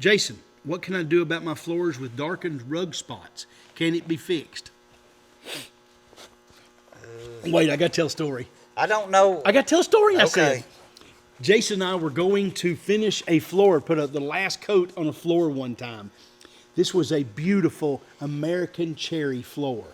Jason, what can I do about my floors with darkened rug spots? Can it be fixed? Wait, I got to tell a story. I don't know. I got to tell a story, I Okay. said. Jason and I were going to finish a floor, put the last coat on a floor one time. This was a beautiful American cherry floor.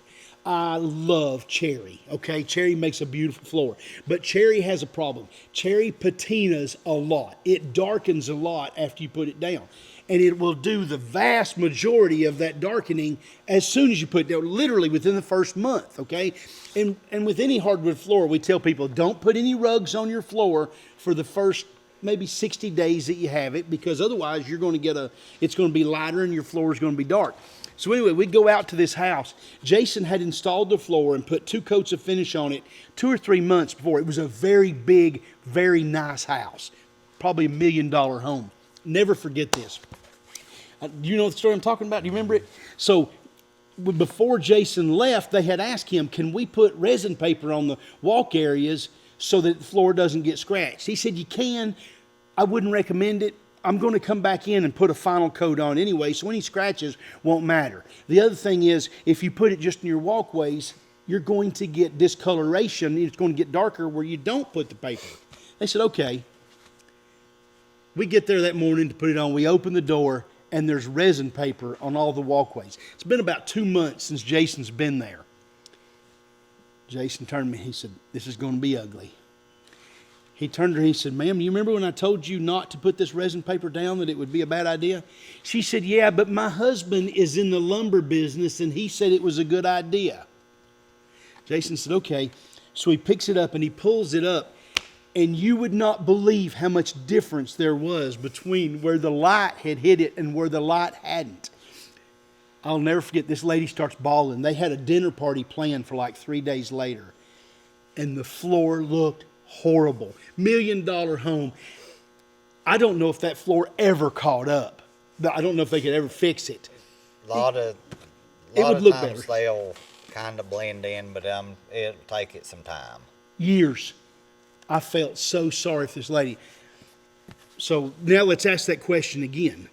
I love cherry, okay? Cherry makes a beautiful floor. But cherry has a problem. Cherry patinas a lot. It darkens a lot after you put it down. And it will do the vast majority of that darkening as soon as you put it down, literally within the first month, okay? And with any hardwood floor, we tell people, don't put any rugs on your floor for the first maybe 60 days that you have it, because otherwise you're going to it's going to be lighter and your floor is going to be dark. So anyway, we'd go out to this house. Jason had installed the floor and put 2 coats of finish on it 2 or 3 months before. It was a very big, very nice house. Probably $1 million home. Never forget this. Do you know the story I'm talking about? Do you remember it? So before Jason left, they had asked him, can we put resin paper on the walk areas so that the floor doesn't get scratched? He said, you can. I wouldn't recommend it. I'm going to come back in and put a final coat on anyway, so any scratches won't matter. The other thing is, if you put it just in your walkways, you're going to get discoloration. It's going to get darker where you don't put the paper. They said, okay. We get there that morning to put it on. We open the door, and there's resin paper on all the walkways. It's been about 2 months since Jason's been there. Jason turned to me. He said, this is going to be ugly. He turned to her and he said, ma'am, do you remember when I told you not to put this resin paper down, that it would be a bad idea? She said, yeah, but my husband is in the lumber business and he said it was a good idea. Jason said, okay. So he picks it up and he pulls it up, and you would not believe how much difference there was between where the light had hit it and where the light hadn't. I'll never forget, this lady starts bawling. They had a dinner party planned for like 3 days later, and the floor looked horrible. $1 million home. I don't know if that floor ever caught up. I don't know if they could ever fix it. A lot of times they'll kind of blend in, but it'll take it some time. Years. I felt so sorry for this lady. So now let's ask that question again.